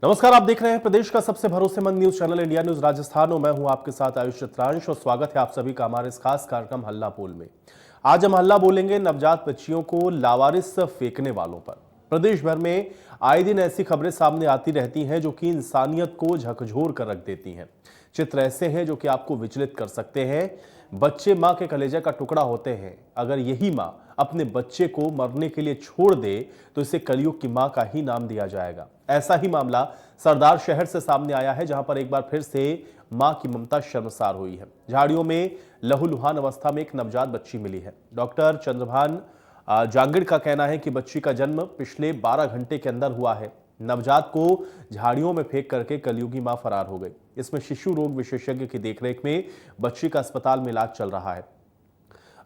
नमस्कार, आप देख रहे हैं प्रदेश का सबसे भरोसेमंद news channel India news Rajasthan और मैं हूं आपके साथ आयुष चित्रांश और स्वागत है आप सभी का हमारे इस खास कार्यक्रम हल्ला बोल में। आज हम हल्ला बोलेंगे नवजात बच्चियों को लावारिस फेंकने वालों पर। प्रदेश भर में आए दिन ऐसी खबरें सामने आती रहती हैं जो कि इंसानियत को झकझोर कर रख देती हैं। चित्र ऐसे हैं जो कि आपको विचलित कर सकते हैं। बच्चे मां के कलेजे का टुकड़ा होते हैं। अगर यही मां अपने बच्चे को मरने के लिए छोड़ दे तो इसे कलयुग की मां का ही नाम दिया जाएगा। ऐसा ही मामला सरदार शहर से सामने आया है, जहां पर एक बार फिर से मां की ममता शर्मसार हुई है। झाड़ियों में लहूलुहान अवस्था में एक नवजात बच्ची मिली है। डॉक्टर चंद्रभान जांगिड़ का कहना है कि बच्ची का जन्म पिछले 12 घंटे के अंदर हुआ है। नवजात को झाड़ियों में फेंक करके कलयुगी मां फरार हो गई। इसमें शिशु रोग विशेषज्ञ की देखरेख में बच्ची का अस्पताल में इलाज चल रहा है।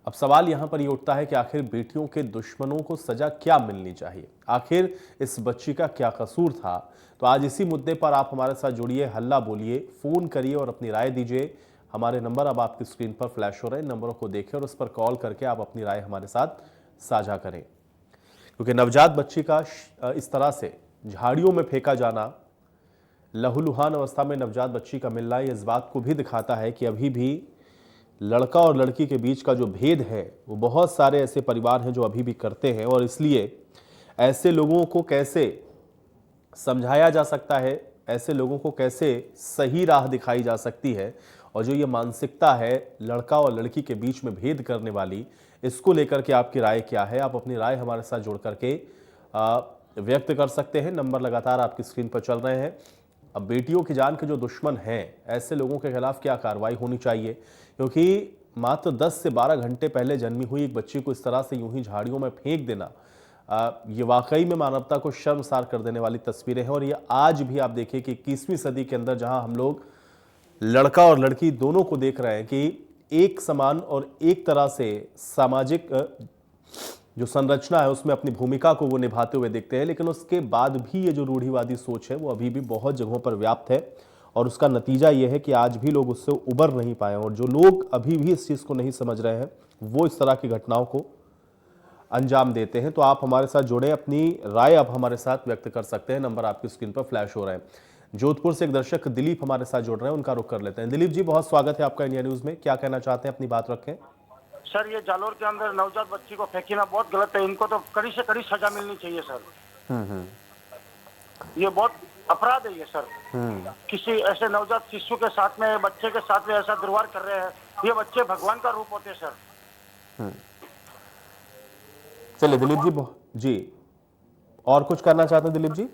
अब सवाल यहां पर यह उठता है कि आखिर बेटियों के दुश्मनों को सजा क्या मिलनी चाहिए, आखिर इस बच्ची का क्या कसूर था। तो आज इसी मुद्दे पर आप हमारे साथ जुड़िए, हल्ला बोलिए, फोन करिए और अपनी राय दीजिए। हमारे नंबर अब आपकी स्क्रीन पर फ्लैश हो रहे हैं, नंबरों को देखें और उस पर कॉल करके आप अपनी राय हमारे साथ साझा करें। क्योंकि नवजात बच्ची का इस तरह से झाड़ियों में फेंका जाना, लहूलुहान अवस्था में नवजात बच्ची का मिलना, ये इस बात को भी दिखाता है कि अभी भी लड़का और लड़की के बीच का जो भेद है वो बहुत सारे ऐसे परिवार हैं जो अभी भी करते हैं। और इसलिए ऐसे लोगों को कैसे समझाया जा सकता है, ऐसे लोगों को कैसे सही राह दिखाई जा सकती है, और जो ये मानसिकता है लड़का और लड़की के बीच में भेद करने वाली, इसको लेकर के आपकी राय क्या है। आप अपनी राय हमारे साथ जोड़ करके व्यक्त कर सकते हैं। नंबर लगातार आपकी स्क्रीन पर चल रहे हैं। अब बेटियों की जान के जो दुश्मन हैं, ऐसे लोगों के खिलाफ क्या कार्रवाई होनी चाहिए, क्योंकि मात्र 10 से 12 घंटे पहले जन्मी हुई एक बच्ची को इस तरह से यूं ही झाड़ियों में फेंक देना, ये वाकई में मानवता को शर्मसार कर देने वाली तस्वीरें हैं। और ये आज भी आप देखिए कि 21वीं सदी के अंदर जहां हम लोग लड़का और लड़की दोनों को देख रहे हैं कि एक समान और एक तरह से सामाजिक जो संरचना है उसमें अपनी भूमिका को वो निभाते हुए देखते हैं, लेकिन उसके बाद भी ये जो रूढ़िवादी सोच है वो अभी भी बहुत जगहों पर व्याप्त है। और उसका नतीजा ये है कि आज भी लोग उससे उबर नहीं पाए। और जो लोग अभी भी इस चीज़ को नहीं समझ रहे हैं वो इस तरह की घटनाओं को अंजाम देते हैं। तो आप हमारे साथ जुड़े, अपनी राय आप हमारे साथ व्यक्त कर सकते हैं। नंबर आपकी स्क्रीन पर फ्लैश हो रहे हैं। जोधपुर से एक दर्शक दिलीप हमारे साथ जुड़ रहे हैं, उनका रुख कर लेते हैं। दिलीप जी, बहुत स्वागत है आपका इंडिया न्यूज में। क्या कहना चाहते हैं, अपनी बात रखें। सर, ये जालोर के अंदर नवजात बच्ची को फेंकना बहुत गलत है। इनको तो कड़ी से कड़ी सजा मिलनी चाहिए सर। ये बहुत अपराध है ये सर। किसी ऐसे नवजात शिशु के साथ में, बच्चे के साथ में ऐसा दुर्व्यवहार कर रहे हैं। ये बच्चे भगवान का रूप होते हैं सर। चलिए दिलीप जी और कुछ करना चाहते हैं दिलीप जी?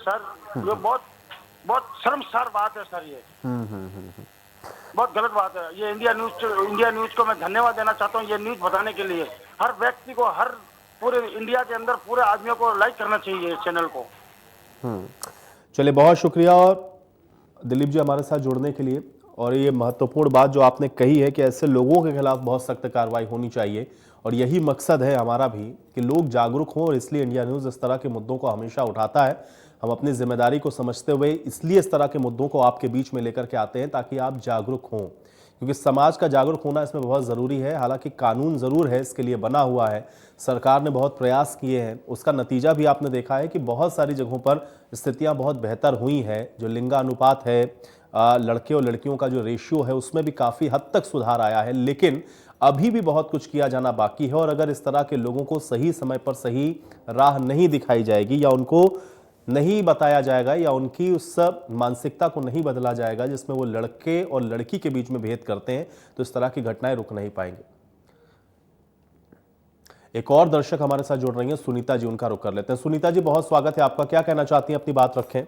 सर, ये बहुत बहुत शर्मसार बात है सर। ये बहुत गलत बात है। ये इंडिया न्यूज को मैं धन्यवाद देना चाहता हूँ, ये न्यूज बताने के लिए। हर व्यक्ति को, हर पूरे इंडिया के अंदर पूरे आदमियों को लाइक करना चाहिए इस चैनल को। चलिए, बहुत शुक्रिया और दिलीप जी हमारे साथ जुड़ने के लिए। और ये महत्वपूर्ण बात जो आपने कही है कि ऐसे लोगों के खिलाफ बहुत सख्त कार्रवाई होनी चाहिए। और यही मकसद है हमारा भी कि लोग जागरूक हों, और इसलिए इंडिया न्यूज इस तरह के मुद्दों को हमेशा उठाता है। हम अपनी जिम्मेदारी को समझते हुए इसलिए इस तरह के मुद्दों को आपके बीच में लेकर के आते हैं, ताकि आप जागरूक हों, क्योंकि समाज का जागरूक होना इसमें बहुत ज़रूरी है। हालांकि कानून ज़रूर है, इसके लिए बना हुआ है, सरकार ने बहुत प्रयास किए हैं, उसका नतीजा भी आपने देखा है कि बहुत सारी जगहों पर स्थितियां बहुत बेहतर हुई हैं। जो लिंगानुपात है, लड़के और लड़कियों का जो रेशियो है, उसमें भी काफ़ी हद तक सुधार आया है। लेकिन अभी भी बहुत कुछ किया जाना बाकी है। और अगर इस तरह के लोगों को सही समय पर सही राह नहीं दिखाई जाएगी, या उनको नहीं बताया जाएगा, या उनकी उस मानसिकता को नहीं बदला जाएगा जिसमें वो लड़के और लड़की के बीच में भेद करते हैं, तो इस तरह की घटनाएं रुक नहीं पाएंगे। एक और दर्शक हमारे साथ जुड़ रही हैं, सुनीता जी, उनका रुख कर लेते हैं। सुनीता जी, बहुत स्वागत है आपका। क्या कहना चाहती हैं, अपनी बात रखें।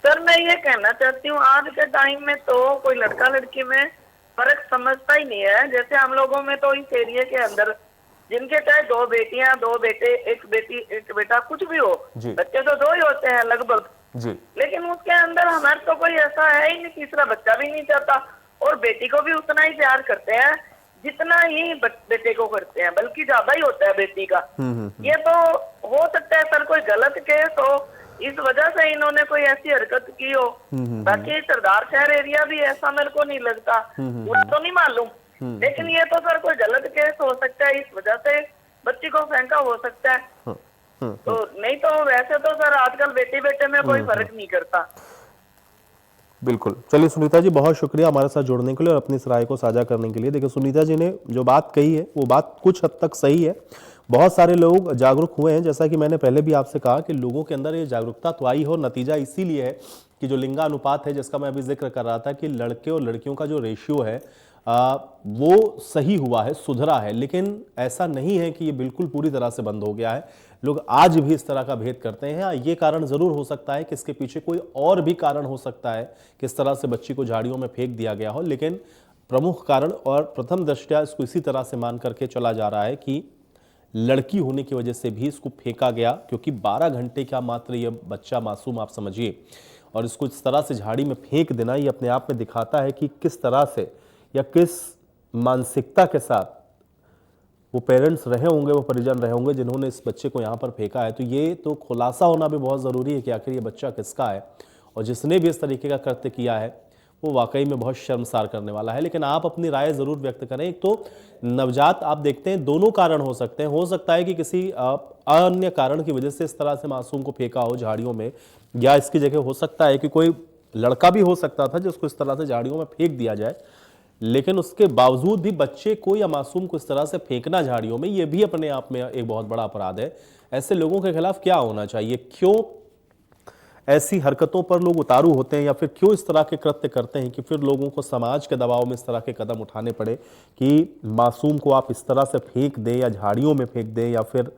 सर, मैं ये कहना चाहती हूँ, आज के टाइम में तो कोई लड़का लड़की में फर्क समझता ही नहीं है। जैसे हम लोगों में तो इस एरिया के अंदर जिनके चाहे 2 बेटियां, 2 बेटे, 1 बेटी 1 बेटा, कुछ भी हो, बच्चे तो 2 ही होते हैं लगभग जी। लेकिन उसके अंदर हमारे तो कोई ऐसा है ही नहीं, तीसरा बच्चा भी नहीं चाहता। और बेटी को भी उतना ही प्यार करते हैं जितना ही बेटे को करते हैं, बल्कि ज्यादा ही होता है बेटी का। ये तो हो सकता है सर कोई गलत केस हो, इस वजह से इन्होंने कोई ऐसी हरकत की हो। बाकी सरदार शहर एरिया भी ऐसा मेरे को नहीं लगता, मुझे तो नहीं मालूम। लेकिन ये तो सर कोई गलत केस हो सकता है, इस वजह से बच्ची को फेंका हो सकता है। तो नहीं तो वैसे तो सर आजकल बेटी बेटे में कोई फर्क नहीं करता। बिल्कुल। चलिए सुनीता जी, बहुत शुक्रिया हमारे साथ जुड़ने के लिए और अपनी इस राय को साझा करने के लिए। देखिए सुनीता जी ने जो बात कही है वो बात कुछ हद तक सही है। बहुत सारे लोग जागरूक हुए हैं, जैसा कि मैंने पहले भी आपसे कहा कि लोगों के अंदर ये जागरूकता तो आई हो। नतीजा इसीलिए है कि जो लिंगानुपात है, जिसका मैं अभी जिक्र कर रहा था कि लड़के और लड़कियों का जो रेशियो है वो सही हुआ है, सुधरा है। लेकिन ऐसा नहीं है कि ये बिल्कुल पूरी तरह से बंद हो गया है। लोग आज भी इस तरह का भेद करते हैं। ये कारण जरूर हो सकता है कि इसके पीछे कोई और भी कारण हो सकता है, किस तरह से बच्ची को झाड़ियों में फेंक दिया गया हो। लेकिन प्रमुख कारण और प्रथम दृष्टया इसको इसी तरह से मान करके चला जा रहा है कि लड़की होने की वजह से भी इसको फेंका गया, क्योंकि 12 घंटे का मात्र ये बच्चा मासूम, आप समझिए, और इसको इस तरह से झाड़ी में फेंक देना ये अपने आप में दिखाता है कि किस तरह से या किस मानसिकता के साथ वो पेरेंट्स रहे होंगे, वो परिजन रहे होंगे जिन्होंने इस बच्चे को यहाँ पर फेंका है। तो ये तो खुलासा होना भी बहुत ज़रूरी है कि आखिर ये बच्चा किसका है, और जिसने भी इस तरीके का कृत्य किया है वो वाकई में बहुत शर्मसार करने वाला है। लेकिन आप अपनी राय ज़रूर व्यक्त करें। एक तो नवजात, आप देखते हैं दोनों कारण हो सकते हैं। हो सकता है कि किसी अन्य कारण की वजह से इस तरह से मासूम को फेंका हो झाड़ियों में, या इसकी जगह हो सकता है कि कोई लड़का भी हो सकता था जिसको इस तरह से झाड़ियों में फेंक दिया जाए। लेकिन उसके बावजूद भी बच्चे को या मासूम को इस तरह से फेंकना झाड़ियों में, ये भी अपने आप में एक बहुत बड़ा अपराध है। ऐसे लोगों के खिलाफ क्या होना चाहिए? क्यों ऐसी हरकतों पर लोग उतारू होते हैं, या फिर क्यों इस तरह के कृत्य करते हैं कि फिर लोगों को समाज के दबाव में इस तरह के कदम उठाने पड़े कि मासूम को आप इस तरह से फेंक दें या झाड़ियों में फेंक दें या फिर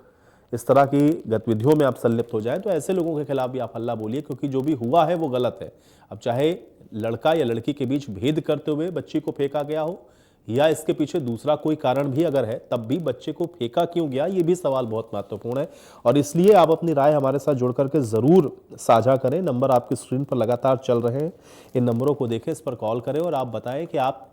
इस तरह की गतिविधियों में आप संलिप्त हो जाएं। तो ऐसे लोगों के खिलाफ भी आप हल्ला बोलिए, क्योंकि जो भी हुआ है वो गलत है। अब चाहे लड़का या लड़की के बीच भेद करते हुए बच्ची को फेंका गया हो, या इसके पीछे दूसरा कोई कारण भी अगर है, तब भी बच्चे को फेंका क्यों गया, ये भी सवाल बहुत महत्वपूर्ण है। और इसलिए आप अपनी राय हमारे साथ जुड़ करके जरूर साझा करें। नंबर आपकी स्क्रीन पर लगातार चल रहे हैं, इन नंबरों को देखें, इस पर कॉल करें और आप बताएं कि आप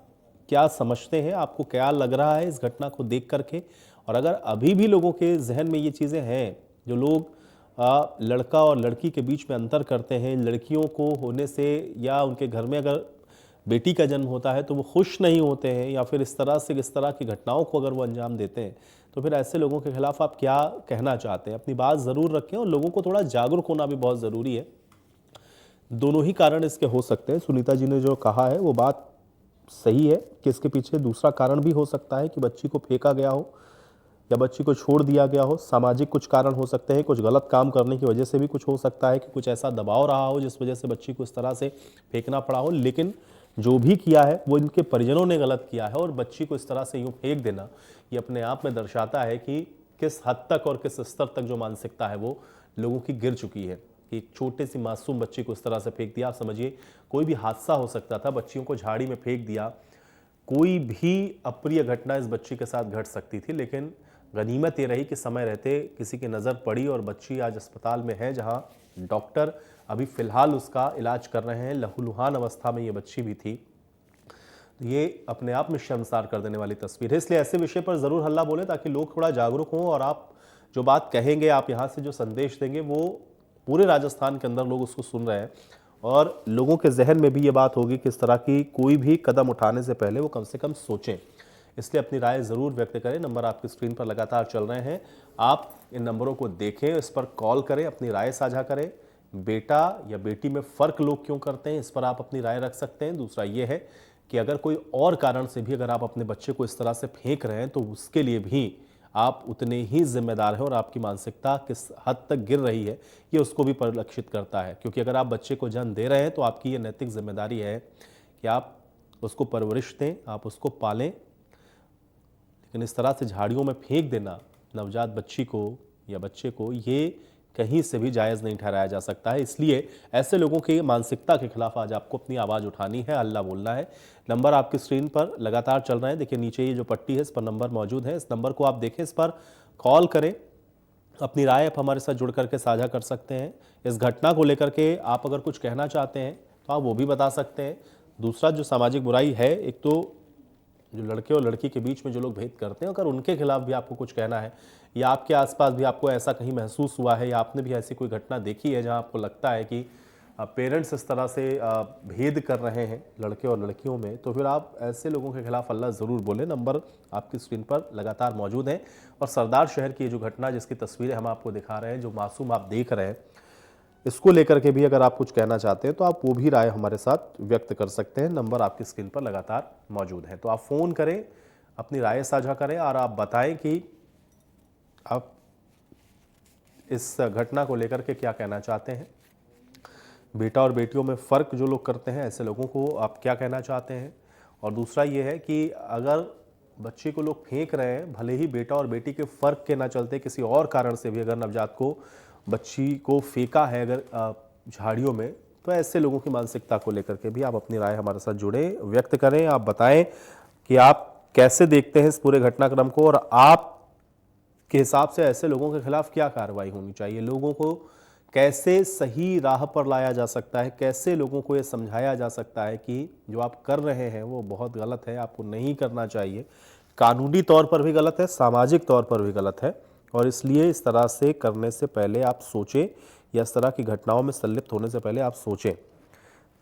क्या समझते हैं, आपको क्या लग रहा है इस घटना को देख करके। और अगर अभी भी लोगों के जहन में ये चीज़ें हैं, जो लोग लड़का और लड़की के बीच में अंतर करते हैं, लड़कियों को होने से या उनके घर में अगर बेटी का जन्म होता है तो वो खुश नहीं होते हैं, या फिर इस तरह की घटनाओं को अगर वो अंजाम देते हैं, तो फिर ऐसे लोगों के खिलाफ आप क्या कहना चाहते हैं? अपनी बात ज़रूर रखें, और लोगों को थोड़ा जागरूक होना भी बहुत ज़रूरी है। दोनों ही कारण इसके हो सकते हैं। सुनीता जी ने जो कहा है वो बात सही है कि इसके पीछे दूसरा कारण भी हो सकता है कि बच्ची को फेंका गया हो या बच्ची को छोड़ दिया गया हो। सामाजिक कुछ कारण हो सकते हैं, कुछ गलत काम करने की वजह से भी कुछ हो सकता है कि कुछ ऐसा दबाव रहा हो जिस वजह से बच्ची को इस तरह से फेंकना पड़ा हो। लेकिन जो भी किया है वो इनके परिजनों ने गलत किया है, और बच्ची को इस तरह से यूं फेंक देना ये अपने आप में दर्शाता है कि किस हद तक और किस स्तर तक जो मानसिकता है वो लोगों की गिर चुकी है। कि एक छोटे सी मासूम बच्ची को इस तरह से फेंक दिया। आप समझिए कोई भी हादसा हो सकता था, बच्चियों को झाड़ी में फेंक दिया, कोई भी अप्रिय घटना इस बच्ची के साथ घट सकती थी। लेकिन गनीमत ये रही कि समय रहते किसी की नज़र पड़ी, और बच्ची आज अस्पताल में है, जहां डॉक्टर अभी फिलहाल उसका इलाज कर रहे हैं। लहूलुहान अवस्था में ये बच्ची भी थी। ये अपने आप में शर्मसार कर देने वाली तस्वीर है। इसलिए ऐसे विषय पर ज़रूर हल्ला बोलें, ताकि लोग थोड़ा जागरूक हों, और आप जो बात कहेंगे, आप यहाँ से जो संदेश देंगे, वो पूरे राजस्थान के अंदर लोग उसको सुन रहे हैं, और लोगों के जहन में भी ये बात होगी कि इस तरह की कोई भी कदम उठाने से पहले वो कम से कम सोचें। इसलिए अपनी राय ज़रूर व्यक्त करें। नंबर आपकी स्क्रीन पर लगातार चल रहे हैं, आप इन नंबरों को देखें, इस पर कॉल करें, अपनी राय साझा करें। बेटा या बेटी में फ़र्क लोग क्यों करते हैं, इस पर आप अपनी राय रख सकते हैं। दूसरा ये है कि अगर कोई और कारण से भी अगर आप अपने बच्चे को इस तरह से फेंक रहे हैं, तो उसके लिए भी आप उतने ही जिम्मेदार हैं, और आपकी मानसिकता किस हद तक गिर रही है ये उसको भी परिलक्षित करता है। क्योंकि अगर आप बच्चे को जन्म दे रहे हैं तो आपकी ये नैतिक जिम्मेदारी है कि आप उसको परवरिश दें, आप उसको पालें। लेकिन इस तरह से झाड़ियों में फेंक देना नवजात बच्ची को या बच्चे को, ये कहीं से भी जायज़ नहीं ठहराया जा सकता है। इसलिए ऐसे लोगों की मानसिकता के खिलाफ आज आपको अपनी आवाज़ उठानी है, हल्ला बोलना है। नंबर आपकी स्क्रीन पर लगातार चल रहे हैं, देखिए नीचे ये जो पट्टी है इस पर नंबर मौजूद है, इस नंबर को आप देखें, इस पर कॉल करें, अपनी राय आप हमारे साथ जुड़ करके साझा कर सकते हैं। इस घटना को लेकर के आप अगर कुछ कहना चाहते हैं तो आप वो भी बता सकते हैं। दूसरा जो सामाजिक बुराई है, एक तो जो लड़के और लड़की के बीच में जो लोग भेद करते हैं, अगर उनके खिलाफ भी आपको कुछ कहना है, या आपके आसपास भी आपको ऐसा कहीं महसूस हुआ है, या आपने भी ऐसी कोई घटना देखी है जहां आपको लगता है कि पेरेंट्स इस तरह से भेद कर रहे हैं लड़के और लड़कियों में, तो फिर आप ऐसे लोगों के खिलाफ अल्लाह ज़रूर बोलें। नंबर आपकी स्क्रीन पर लगातार मौजूद है। और सरदार शहर की ये जो घटना जिसकी तस्वीरें हम आपको दिखा रहे हैं, जो मासूम आप देख रहे हैं, इसको लेकर के भी अगर आप कुछ कहना चाहते हैं तो आप वो भी राय हमारे साथ व्यक्त कर सकते हैं। नंबर आपकी स्क्रीन पर लगातार मौजूद है, तो आप फ़ोन करें, अपनी राय साझा करें और आप बताएं कि आप इस घटना को लेकर के क्या कहना चाहते हैं। बेटा और बेटियों में फ़र्क जो लोग करते हैं, ऐसे लोगों को आप क्या कहना चाहते हैं। और दूसरा ये है कि अगर बच्चे को लोग फेंक रहे हैं, भले ही बेटा और बेटी के फ़र्क के ना चलते किसी और कारण से भी अगर नवजात को बच्ची को फेंका है अगर झाड़ियों में, तो ऐसे लोगों की मानसिकता को लेकर के भी आप अपनी राय हमारे साथ जुड़ें, व्यक्त करें। आप बताएं कि आप कैसे देखते हैं इस पूरे घटनाक्रम को और आप के हिसाब से ऐसे लोगों के खिलाफ क्या कार्रवाई होनी चाहिए। लोगों को कैसे सही राह पर लाया जा सकता है, कैसे लोगों को ये समझाया जा सकता है कि जो आप कर रहे हैं वो बहुत गलत है, आपको नहीं करना चाहिए, कानूनी तौर पर भी गलत है, सामाजिक तौर पर भी गलत है। और इसलिए इस तरह से करने से पहले आप सोचें, या इस तरह की घटनाओं में संलिप्त होने से पहले आप सोचें।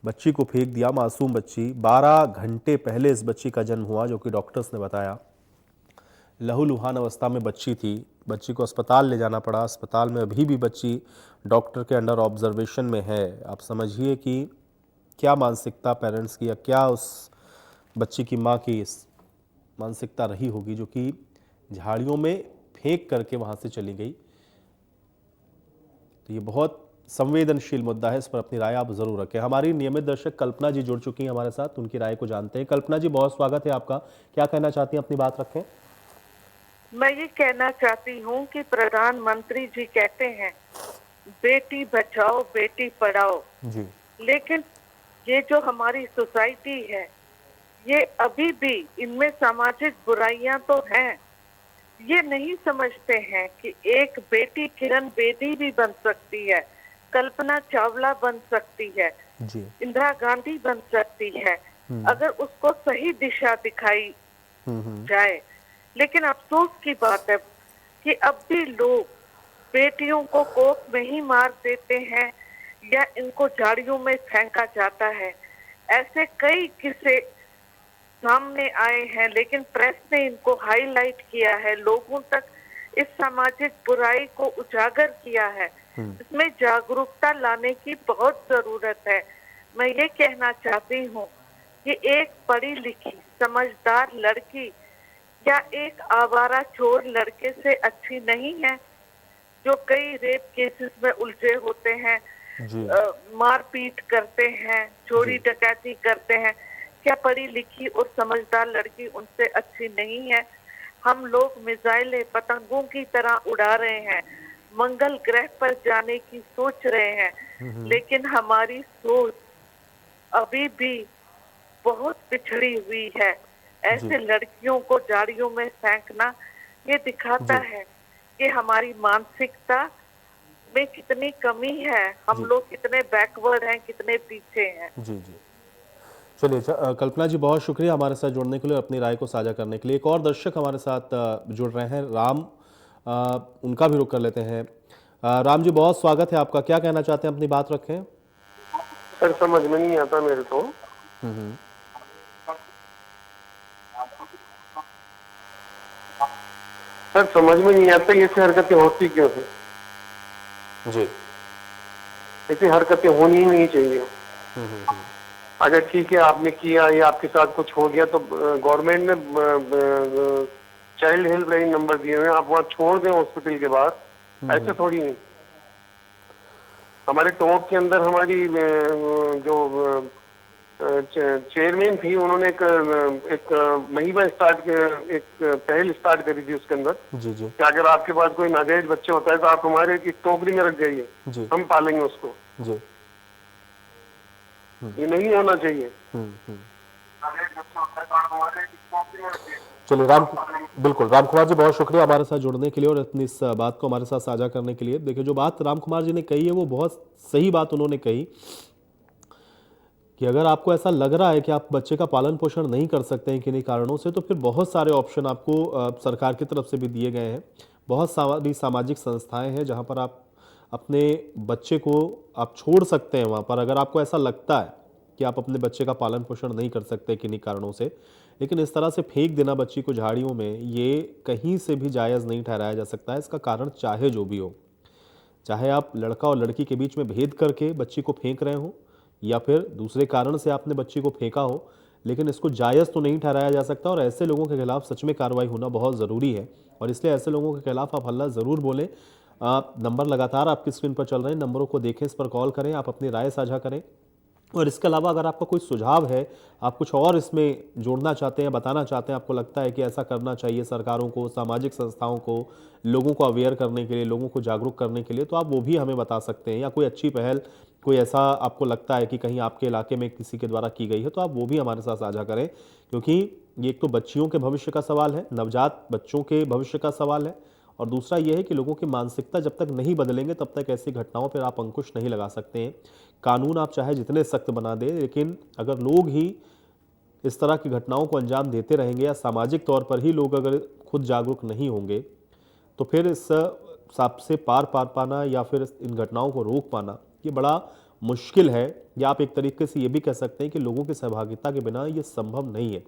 बच्ची को फेंक दिया, मासूम बच्ची, 12 घंटे पहले इस बच्ची का जन्म हुआ, जो कि डॉक्टर्स ने बताया लहूलुहान अवस्था में बच्ची थी। बच्ची को अस्पताल ले जाना पड़ा, अस्पताल में अभी भी बच्ची डॉक्टर के अंडर ऑब्जर्वेशन में है। आप समझिए कि क्या मानसिकता पेरेंट्स की या क्या उस बच्ची की माँ की मानसिकता रही होगी, जो कि झाड़ियों में फेंक करके वहाँ से चली गई। तो ये बहुत संवेदनशील मुद्दा है, इस पर अपनी राय आप जरूर रखें। हमारी नियमित दर्शक कल्पना जी जुड़ चुकी हैं हमारे साथ, उनकी राय को जानते हैं। कल्पना जी, बहुत स्वागत है आपका, क्या कहना चाहती हैं, अपनी बात रखें। मैं ये कहना चाहती हूँ कि प्रधानमंत्री जी कहते हैं बेटी बचाओ बेटी पढ़ाओ जी, लेकिन ये जो हमारी सोसाइटी है, ये अभी भी इनमें सामाजिक बुराइयां तो हैं। ये नहीं समझते हैं कि एक बेटी किरण बेदी भी बन सकती है, कल्पना चावला बन सकती है, जी, इंदिरा गांधी बन सकती है, अगर उसको सही दिशा दिखाई जाए। लेकिन अफसोस की बात है कि अब भी लोग बेटियों को कोख में ही मार देते हैं या इनको झाड़ियों में फेंका जाता है। ऐसे कई किस्से सामने आए हैं, लेकिन प्रेस ने इनको हाईलाइट किया है, लोगों तक इस सामाजिक बुराई को उजागर किया है। इसमें जागरूकता लाने की बहुत जरूरत है। मैं ये कहना चाहती हूँ कि एक पढ़ी लिखी समझदार लड़की या एक आवारा चोर लड़के से अच्छी नहीं है, जो कई रेप केसेस में उलझे होते हैं, मारपीट करते हैं, चोरी डकैती करते हैं। क्या पढ़ी लिखी और समझदार लड़की उनसे अच्छी नहीं है? हम लोग मिसाइलें पतंगों की तरह उड़ा रहे हैं, मंगल ग्रह पर जाने की सोच रहे हैं, लेकिन हमारी सोच अभी भी बहुत पिछड़ी हुई है। ऐसे लड़कियों को झाड़ियों में फेंकना ये दिखाता है कि हमारी मानसिकता में कितनी कमी है, हम लोग कितने बैकवर्ड हैं, कितने पीछे हैं। जी जी, चलिए कल्पना जी, बहुत शुक्रिया हमारे साथ जुड़ने के लिए और अपनी राय को साझा करने के लिए। एक और दर्शक हमारे साथ जुड़ रहे हैं, राम, उनका भी रुख कर लेते हैं। राम जी, बहुत स्वागत है आपका, क्या कहना चाहते हैं, अपनी बात रखें। सर समझ में नहीं आता मेरे को। सर समझ में नहीं आता ये ऐसी हरकतें होती क्यों है जी। ऐसी हरकतें होनी ही नहीं चाहिए। अगर ठीक है आपने किया या आपके साथ कुछ हो गया तो गवर्नमेंट ने चाइल्ड हेल्पलाइन नंबर दिए हुए हैं, आप वहाँ छोड़ दें हॉस्पिटल के बाद। ऐसे थोड़ी नहीं। हमारे टॉप के अंदर हमारी जो चेयरमैन थी, उन्होंने एक मुहिम स्टार्ट एक पहल स्टार्ट करी थी उसके अंदर जी जी, कि अगर आपके पास कोई नाजायज बच्चे होता है तो आप हमारे एक टोकरी में रख जाइए, हम पालेंगे उसको जी। ये नहीं होना चाहिए। चलिए बिल्कुल राम कुमार जी, बहुत शुक्रिया हमारे साथ जुड़ने के लिए और अपनी इस बात को हमारे साथ साझा करने के लिए। देखिए, जो बात राम कुमार जी ने कही है वो बहुत सही बात उन्होंने कही कि अगर आपको ऐसा लग रहा है कि आप बच्चे का पालन पोषण नहीं कर सकते हैं किन्हीं कारणों से, तो फिर बहुत सारे ऑप्शन आपको सरकार की तरफ से भी दिए गए हैं। बहुत सारी सामाजिक संस्थाएं हैं जहां पर आप अपने बच्चे को आप छोड़ सकते हैं वहाँ पर, अगर आपको ऐसा लगता है कि आप अपने बच्चे का पालन पोषण नहीं कर सकते किन्हीं कारणों से। लेकिन इस तरह से फेंक देना बच्ची को झाड़ियों में, ये कहीं से भी जायज़ नहीं ठहराया जा सकता है। इसका कारण चाहे जो भी हो, चाहे आप लड़का और लड़की के बीच में भेद करके बच्ची को फेंक रहे हो या फिर दूसरे कारण से आपने बच्ची को फेंका हो, लेकिन इसको जायज़ तो नहीं ठहराया जा सकता। और ऐसे लोगों के खिलाफ सच में कार्रवाई होना बहुत ज़रूरी है और इसलिए ऐसे लोगों के खिलाफ आप हल्ला ज़रूर बोलें। नंबर लगातार आपकी स्क्रीन पर चल रहे हैं, नंबरों को देखें, इस पर कॉल करें, आप अपनी राय साझा करें। और इसके अलावा अगर आपका कोई सुझाव है, आप कुछ और इसमें जोड़ना चाहते हैं, बताना चाहते हैं, आपको लगता है कि ऐसा करना चाहिए सरकारों को, सामाजिक संस्थाओं को, लोगों को अवेयर करने के लिए, लोगों को जागरूक करने के लिए, तो आप वो भी हमें बता सकते हैं। या कोई अच्छी पहल, कोई ऐसा आपको लगता है कि कहीं आपके इलाके में किसी के द्वारा की गई है, तो आप वो भी हमारे साथ साझा करें। क्योंकि ये एक तो बच्चियों के भविष्य का सवाल है, नवजात बच्चों के भविष्य का सवाल है, और दूसरा ये है कि लोगों की मानसिकता जब तक नहीं बदलेंगे तब तक ऐसी घटनाओं पर आप अंकुश नहीं लगा सकते हैं। कानून आप चाहे जितने सख्त बना दें, लेकिन अगर लोग ही इस तरह की घटनाओं को अंजाम देते रहेंगे या सामाजिक तौर पर ही लोग अगर खुद जागरूक नहीं होंगे, तो फिर इस सांप से पार पाना या फिर इन घटनाओं को रोक पाना ये बड़ा मुश्किल है। या आप एक तरीके से ये भी कह सकते हैं कि लोगों की सहभागिता के बिना ये संभव नहीं है।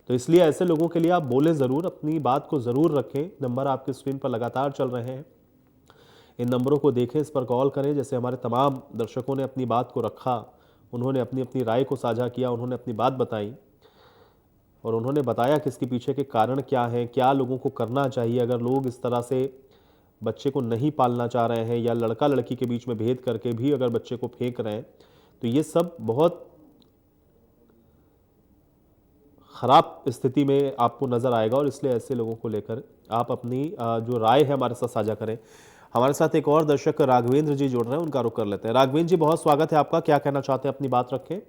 तो इसलिए ऐसे लोगों के लिए आप बोले ज़रूर, अपनी बात को ज़रूर रखें। नंबर आपकी स्क्रीन पर लगातार चल रहे हैं, इन नंबरों को देखें, इस पर कॉल करें। जैसे हमारे तमाम दर्शकों ने अपनी बात को रखा, उन्होंने अपनी अपनी राय को साझा किया, उन्होंने अपनी बात बताई और उन्होंने बताया कि इसके पीछे के कारण क्या हैं, क्या लोगों को करना चाहिए अगर लोग इस तरह से बच्चे को नहीं पालना चाह रहे हैं या लड़का लड़की के बीच में भेद करके भी अगर बच्चे को फेंक रहे हैं। तो ये सब बहुत ख़राब स्थिति में आपको नज़र आएगा और इसलिए ऐसे लोगों को लेकर आप अपनी जो राय है हमारे साथ साझा करें। हमारे साथ एक और दर्शक राघवेंद्र जी जुड़ रहे हैं, उनका रुख कर लेते हैं। राघवेंद्र जी, बहुत स्वागत है आपका, क्या कहना चाहते हैं, अपनी बात रखें।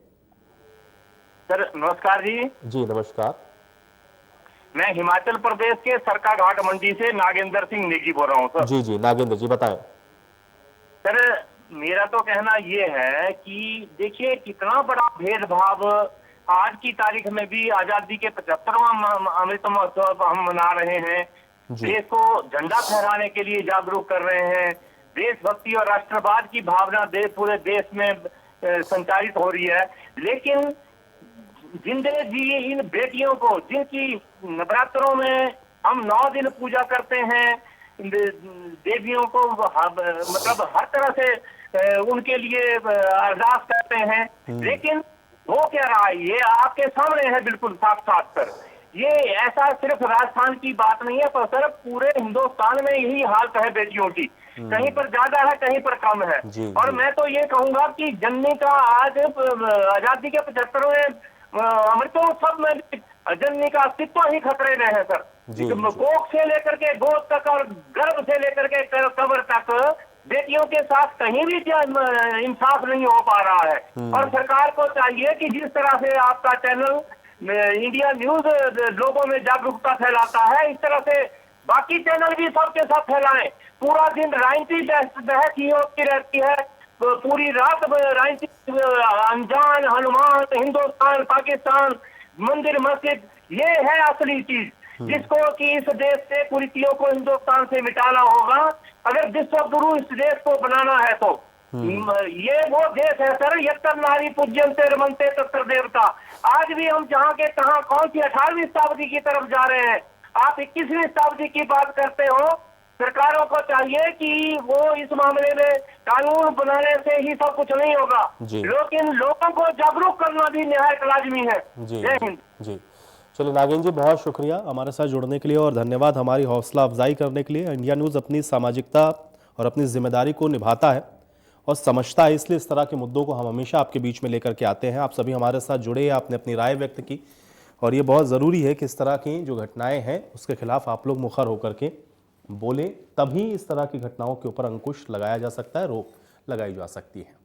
सर नमस्कार जी। जी नमस्कार। मैं हिमाचल प्रदेश के सरका घाट मंडी से नागेंद्र सिंह नेगी बोल रहा हूँ सर। जी नागेंद्र जी बताएं। सर मेरा तो कहना ये है कि देखिए कितना बड़ा भेदभाव, आज की तारीख में भी आजादी के 75वां अमृत महोत्सव हम मना रहे हैं, देश को झंडा फहराने के लिए जागरूक कर रहे हैं, देशभक्ति और राष्ट्रवाद की भावना पूरे देश में संचारित हो रही है। लेकिन जिंदे जी इन बेटियों को, जिनकी नवरात्रों में हम 9 दिन पूजा करते हैं, देवियों को मतलब हर तरह से उनके लिए अरदास करते हैं, लेकिन वो क्या रहा है ये आपके सामने है बिल्कुल साफ साफ कर। ये ऐसा सिर्फ राजस्थान की बात नहीं है, पर सिर्फ पूरे हिंदुस्तान में यही हालत है बेटियों की, कहीं पर ज्यादा है कहीं पर कम है। और मैं तो ये कहूंगा कि जननी का आज आजादी के 75वें अमृतोत्सव में जननी का अस्तित्व ही खतरे में है सर। कोख से लेकर के गोद तक और गर्भ से लेकर के कब्र तक बेटियों के साथ कहीं भी इंसाफ नहीं हो पा रहा है। और सरकार को चाहिए कि जिस तरह से आपका चैनल इंडिया न्यूज लोगों में जागरूकता फैलाता है, इस तरह से बाकी चैनल भी सबके साथ फैलाएं। पूरा दिन राजनीति बहस ही होती रहती है, पूरी रात राजनीति, अनजान, हनुमान, हिंदुस्तान, पाकिस्तान, मंदिर मस्जिद, ये है असली चीज जिसको कि इस देश से कुरीतियों को हिंदुस्तान से मिटाना होगा अगर विश्व गुरु इस देश को बनाना है। तो ये वो देश है सर, यत्तर नारी पूज्यन्ते रमन्ते तत्र देवता। आज भी हम जहाँ के तहाँ कौन सी 18वीं शताब्दी की तरफ जा रहे हैं, आप 21वीं शताब्दी की बात करते हो। सरकारों को चाहिए कि वो इस मामले में कानून बनाने से ही सब कुछ नहीं होगा, लेकिन लोगों को जागरूक करना भी निहायत लाजमी है। जय हिंद। जी चलिए नागेंद्र जी, बहुत शुक्रिया हमारे साथ जुड़ने के लिए और धन्यवाद हमारी हौसला अफजाई करने के लिए। इंडिया न्यूज़ अपनी सामाजिकता और अपनी जिम्मेदारी को निभाता है और समझता है, इसलिए इस तरह के मुद्दों को हम हमेशा आपके बीच में लेकर के आते हैं। आप सभी हमारे साथ जुड़े, आपने अपनी राय व्यक्त की और ये बहुत ज़रूरी है कि इस तरह की जो घटनाएं हैं उसके खिलाफ आप लोग मुखर होकर के बोले, तभी इस तरह की घटनाओं के ऊपर अंकुश लगाया जा सकता है, रोक लगाई जा सकती है।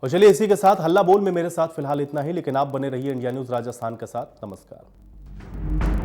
और चलिए इसी के साथ हल्ला बोल में मेरे साथ फिलहाल इतना ही, लेकिन आप बने रहिए इंडिया न्यूज़ राजस्थान के साथ। नमस्कार।